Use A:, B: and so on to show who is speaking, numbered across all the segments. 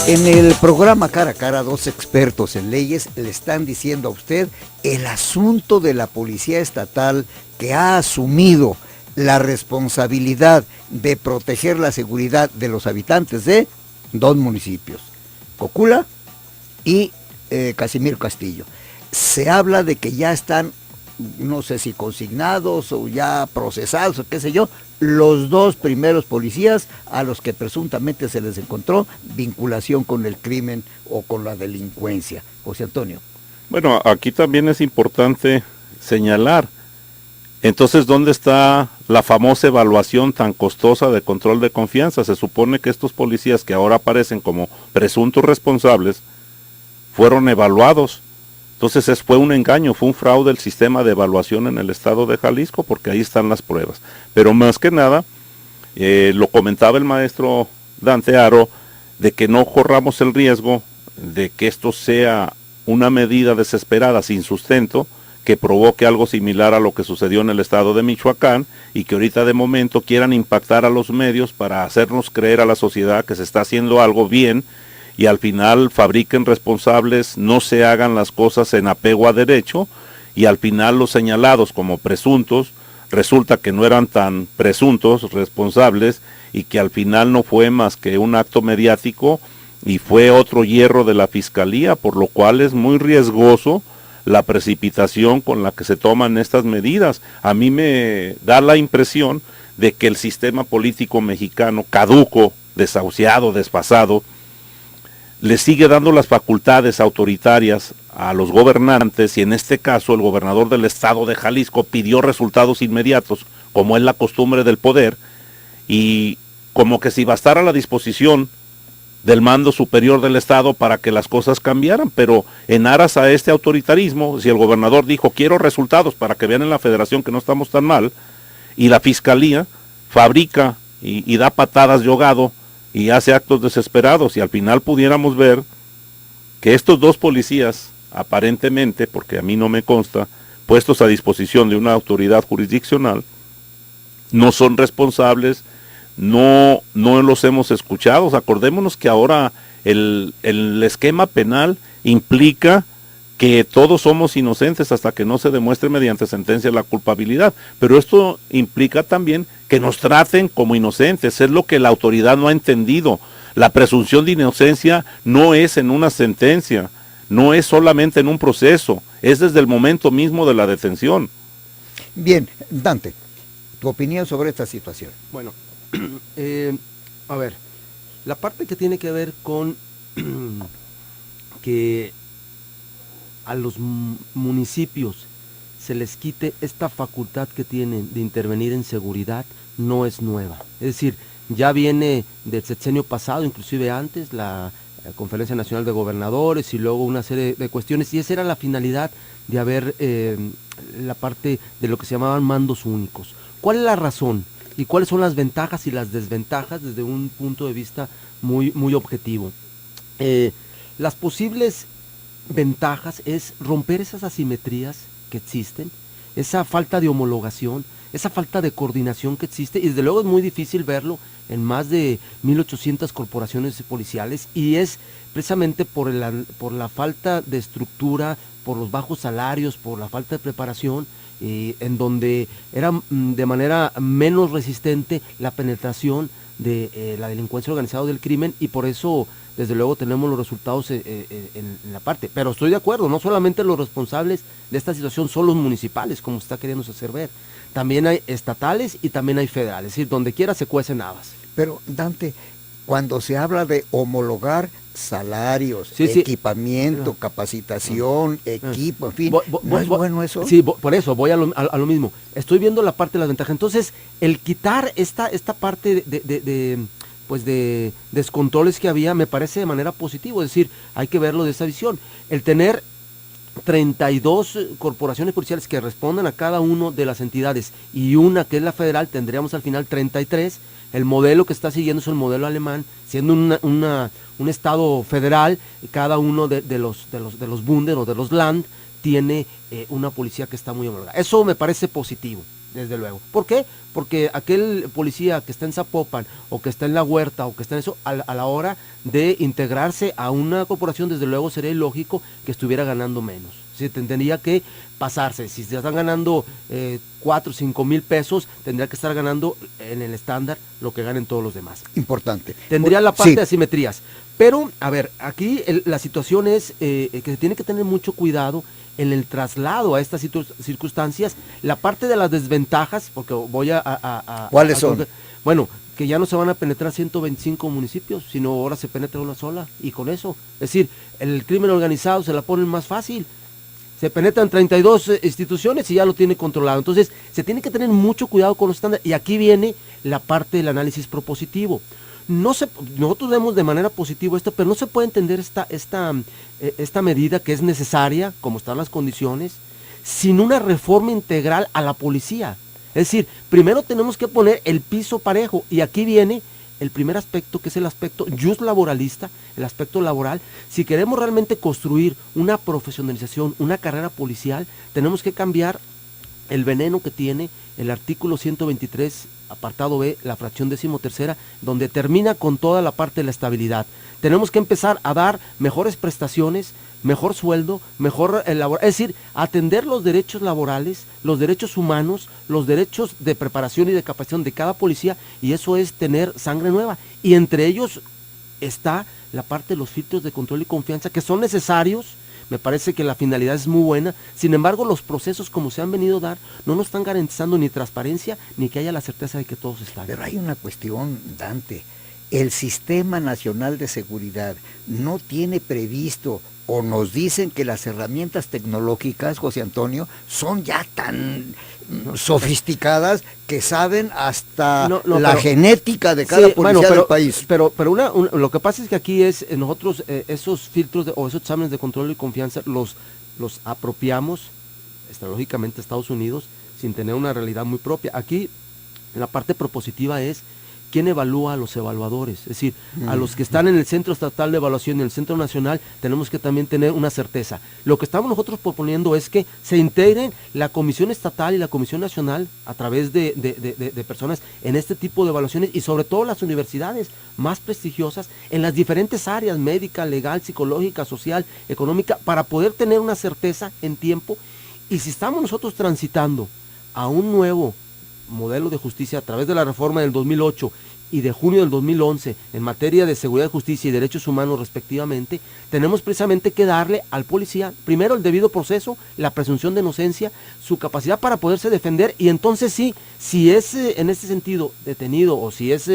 A: En el programa Cara a Cara, dos expertos en leyes le están diciendo a usted el asunto de la policía estatal que ha asumido la responsabilidad de proteger la seguridad de los habitantes de dos municipios, Cocula y Casimiro Castillo. Se habla de que ya están, no sé si consignados o ya procesados o qué sé yo, los dos primeros policías a los que presuntamente se les encontró vinculación con el crimen o con la delincuencia. José Antonio.
B: Bueno, aquí también es importante señalar, entonces, ¿dónde está la famosa evaluación tan costosa de control de confianza? Se supone que estos policías que ahora aparecen como presuntos responsables fueron evaluados. Entonces fue un engaño, fue un fraude el sistema de evaluación en el estado de Jalisco, porque ahí están las pruebas. Pero más que nada, lo comentaba el maestro Dante Aro, de que no corramos el riesgo de que esto sea una medida desesperada sin sustento, que provoque algo similar a lo que sucedió en el estado de Michoacán, y que ahorita de momento quieran impactar a los medios para hacernos creer a la sociedad que se está haciendo algo bien, y al final fabriquen responsables, no se hagan las cosas en apego a derecho, y al final los señalados como presuntos, resulta que no eran tan presuntos responsables, y que al final no fue más que un acto mediático, y fue otro hierro de la fiscalía, por lo cual es muy riesgoso la precipitación con la que se toman estas medidas. A mí me da la impresión de que el sistema político mexicano, caduco, desahuciado, desfasado, le sigue dando las facultades autoritarias a los gobernantes, y en este caso el gobernador del estado de Jalisco pidió resultados inmediatos, como es la costumbre del poder, y como que si bastara la disposición del mando superior del estado para que las cosas cambiaran, pero en aras a este autoritarismo, si el gobernador dijo quiero resultados para que vean en la federación que no estamos tan mal, y la fiscalía fabrica y da patadas de ahogado y hace actos desesperados, y al final pudiéramos ver que estos dos policías, aparentemente, porque a mí no me consta, puestos a disposición de una autoridad jurisdiccional, no son responsables, no los hemos escuchado. Acordémonos que ahora el esquema penal implica que todos somos inocentes hasta que no se demuestre mediante sentencia la culpabilidad, pero esto implica también que nos traten como inocentes, es lo que la autoridad no ha entendido. La presunción de inocencia no es en una sentencia, no es solamente en un proceso, es desde el momento mismo de la detención.
A: Bien, Dante, tu opinión sobre esta situación.
C: Bueno, a ver, la parte que tiene que ver con que a los municipios se les quite esta facultad que tienen de intervenir en seguridad no es nueva. Es decir, ya viene del sexenio pasado, inclusive antes, la Conferencia Nacional de Gobernadores y luego una serie de cuestiones, y esa era la finalidad de haber la parte de lo que se llamaban mandos únicos. ¿Cuál es la razón? ¿Y cuáles son las ventajas y las desventajas desde un punto de vista muy objetivo? Las posibles ventajas es romper esas asimetrías que existen, esa falta de homologación, esa falta de coordinación que existe, y desde luego es muy difícil verlo en más de 1,800 corporaciones policiales, y es precisamente por la falta de estructura, por los bajos salarios, por la falta de preparación, en donde era de manera menos resistente la penetración de la delincuencia organizada o del crimen, y por eso desde luego tenemos los resultados en la parte. Pero estoy de acuerdo, no solamente los responsables de esta situación son los municipales, como está queriendo hacer ver, también hay estatales y también hay federales, es decir, donde quiera se cuecen habas.
A: Pero Dante, cuando se habla de homologar salarios,
C: sí,
A: equipamiento, sí, capacitación, equipo, en fin, ¿no es bueno eso?
C: Sí, por eso voy a lo mismo. Estoy viendo la parte de las ventajas. Entonces, el quitar esta parte de descontroles que había me parece de manera positiva, es decir, hay que verlo de esa visión. El tener 32 corporaciones policiales que respondan a cada una de las entidades y una que es la federal, tendríamos al final 33. El modelo que está siguiendo es el modelo alemán, siendo un estado federal, cada uno de los Bund o de los Land tiene una policía que está muy homologada. Eso me parece positivo. desde luego. ¿Por qué? Porque aquel policía que está en Zapopan, o que está en la Huerta, o que está en eso, a la hora de integrarse a una corporación, desde luego sería ilógico que estuviera ganando menos. Se tendría que pasarse, si se están ganando 4 o 5 mil pesos, tendría que estar ganando en el estándar lo que ganen todos los demás.
A: Importante.
C: Tendría la parte
A: Sí.
C: de asimetrías. Pero, a ver, aquí la situación es que se tiene que tener mucho cuidado en el traslado a estas circunstancias. La parte de las desventajas, porque voy
A: ¿Cuáles son?
C: Bueno, que ya no se van a penetrar 125 municipios, sino ahora se penetra una sola, y con eso, es decir, el crimen organizado se la ponen más fácil. Se penetran 32 instituciones y ya lo tiene controlado. Entonces, se tiene que tener mucho cuidado con los estándares. Y aquí viene la parte del análisis propositivo. Nosotros vemos de manera positiva esto, pero no se puede entender esta medida, que es necesaria, como están las condiciones, sin una reforma integral a la policía. Es decir, primero tenemos que poner el piso parejo, y aquí viene el primer aspecto, que es el aspecto just laboralista, el aspecto laboral. Si queremos realmente construir una profesionalización, una carrera policial, tenemos que cambiar el veneno que tiene el artículo 123, apartado B, la fracción 13ª, donde termina con toda la parte de la estabilidad. Tenemos que empezar a dar mejores prestaciones, mejor sueldo, mejor es decir, atender los derechos laborales, los derechos humanos, los derechos de preparación y de capacitación de cada policía, y eso es tener sangre nueva. Y entre ellos está la parte de los filtros de control y confianza, que son necesarios. Me parece que la finalidad es muy buena. Sin embargo, los procesos como se han venido a dar no nos están garantizando ni transparencia, ni que haya la certeza de que todos están.
A: Pero hay una cuestión, Dante. El Sistema Nacional de Seguridad no tiene previsto, o nos dicen que las herramientas tecnológicas, José Antonio, son ya tan sofisticadas que saben hasta la genética de cada policía del país.
C: Pero lo que pasa es que aquí es, nosotros esos filtros o esos exámenes de control y confianza los apropiamos estratégicamente a Estados Unidos sin tener una realidad muy propia. Aquí la parte propositiva es quién evalúa a los evaluadores, es decir, a los que están en el Centro Estatal de Evaluación y en el Centro Nacional, tenemos que también tener una certeza. Lo que estamos nosotros proponiendo es que se integren la Comisión Estatal y la Comisión Nacional a través de personas en este tipo de evaluaciones, y sobre todo las universidades más prestigiosas en las diferentes áreas, médica, legal, psicológica, social, económica, para poder tener una certeza en tiempo. Y si estamos nosotros transitando a un nuevo modelo de justicia a través de la reforma del 2008 y de junio del 2011 en materia de seguridad, justicia y derechos humanos respectivamente, tenemos precisamente que darle al policía primero el debido proceso, la presunción de inocencia, su capacidad para poderse defender, y entonces sí, si es en ese sentido detenido o si es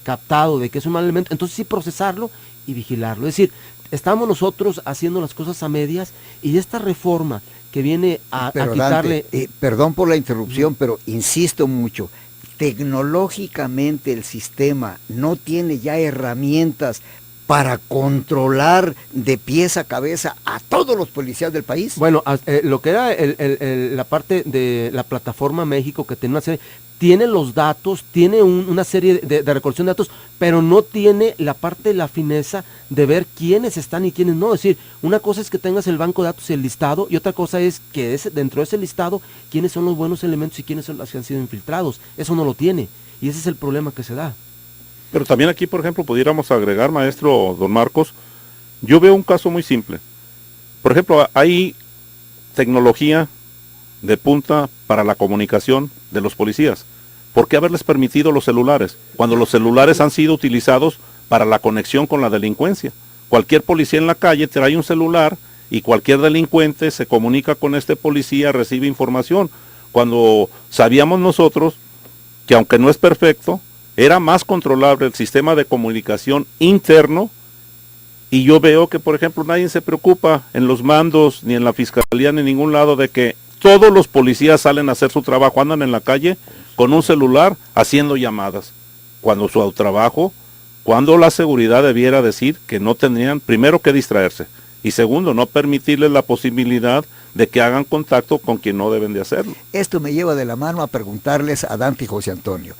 C: captado de que es un mal elemento, entonces sí procesarlo y vigilarlo. Es decir, estamos nosotros haciendo las cosas a medias, y esta reforma que viene a quitarle...
A: Dante, perdón por la interrupción, pero insisto mucho, tecnológicamente el sistema no tiene ya herramientas para controlar de pies a cabeza a todos los policías del país.
C: Bueno, lo que era la parte de la plataforma México, que tiene una serie, tiene los datos, tiene una serie de recolección de datos, pero no tiene la parte de la fineza de ver quiénes están y quiénes no. Es decir, una cosa es que tengas el banco de datos y el listado, y otra cosa es que dentro de ese listado quiénes son los buenos elementos y quiénes son los que han sido infiltrados. Eso no lo tiene, y ese es el problema que se da.
B: Pero también aquí, por ejemplo, pudiéramos agregar, maestro don Marcos, yo veo un caso muy simple. Por ejemplo, hay tecnología de punta para la comunicación de los policías. ¿Por qué haberles permitido los celulares? Cuando los celulares han sido utilizados para la conexión con la delincuencia. Cualquier policía en la calle trae un celular y cualquier delincuente se comunica con este policía, recibe información. Cuando sabíamos nosotros que, aunque no es perfecto, era más controlable el sistema de comunicación interno, y yo veo que, por ejemplo, nadie se preocupa en los mandos, ni en la fiscalía, ni en ningún lado, de que todos los policías salen a hacer su trabajo, andan en la calle con un celular haciendo llamadas, cuando su trabajo, cuando la seguridad debiera decir que no tendrían, primero, que distraerse, y segundo, no permitirles la posibilidad de que hagan contacto con quien no deben de hacerlo.
A: Esto me lleva de la mano a preguntarles a Dante y José Antonio.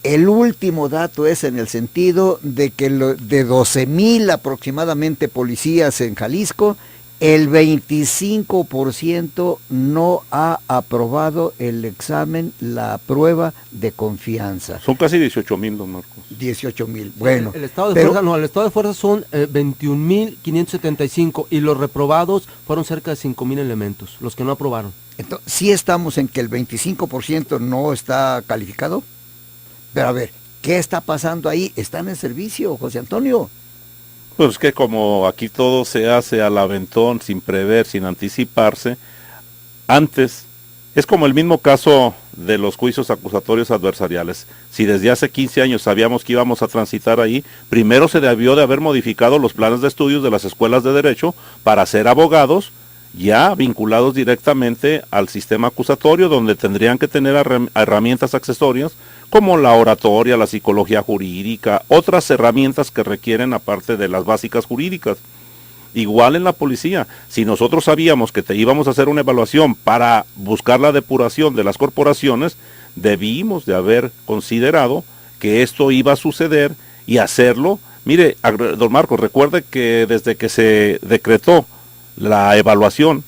A: El último dato es en el sentido de que de 12,000 aproximadamente policías en Jalisco, el 25% no ha aprobado el examen, la prueba de confianza.
B: Son casi 18,000, don Marcos.
A: 18,000, bueno.
C: El estado de fuerza, no, el estado de fuerza son 21,575 y los reprobados fueron cerca de 5,000 elementos, los que no aprobaron.
A: Entonces, sí estamos en que el 25% no está calificado, pero a ver, ¿qué está pasando ahí? ¿Están en servicio, José Antonio?
B: Pues es que como aquí todo se hace al aventón, sin prever, sin anticiparse, antes, es como el mismo caso de los juicios acusatorios adversariales. Si desde hace 15 años sabíamos que íbamos a transitar ahí, primero se debió de haber modificado los planes de estudios de las escuelas de derecho para ser abogados, ya vinculados directamente al sistema acusatorio, donde tendrían que tener herramientas accesorias como la oratoria, la psicología jurídica, otras herramientas que requieren aparte de las básicas jurídicas. Igual en la policía, si nosotros sabíamos que te íbamos a hacer una evaluación para buscar la depuración de las corporaciones, debimos de haber considerado que esto iba a suceder y hacerlo. Mire, don Marcos, recuerde que desde que se decretó la evaluación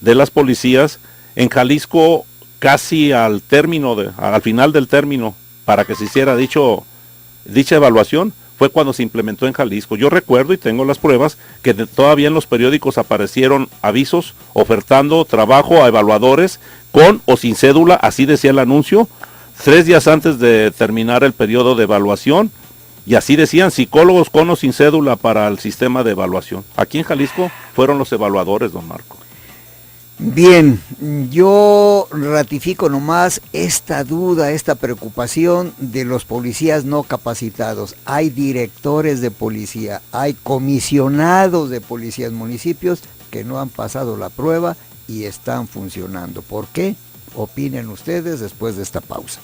B: de las policías en Jalisco, casi al final del término, para que se hiciera dicha evaluación, fue cuando se implementó en Jalisco. Yo recuerdo y tengo las pruebas que todavía en los periódicos aparecieron avisos ofertando trabajo a evaluadores con o sin cédula, así decía el anuncio, 3 días antes de terminar el periodo de evaluación, y así decían, psicólogos con o sin cédula para el sistema de evaluación. Aquí en Jalisco fueron los evaluadores, don Marco.
A: Bien, yo ratifico nomás esta duda, esta preocupación de los policías no capacitados. Hay directores de policía, hay comisionados de policías municipios que no han pasado la prueba y están funcionando. ¿Por qué? Opinen ustedes después de esta pausa.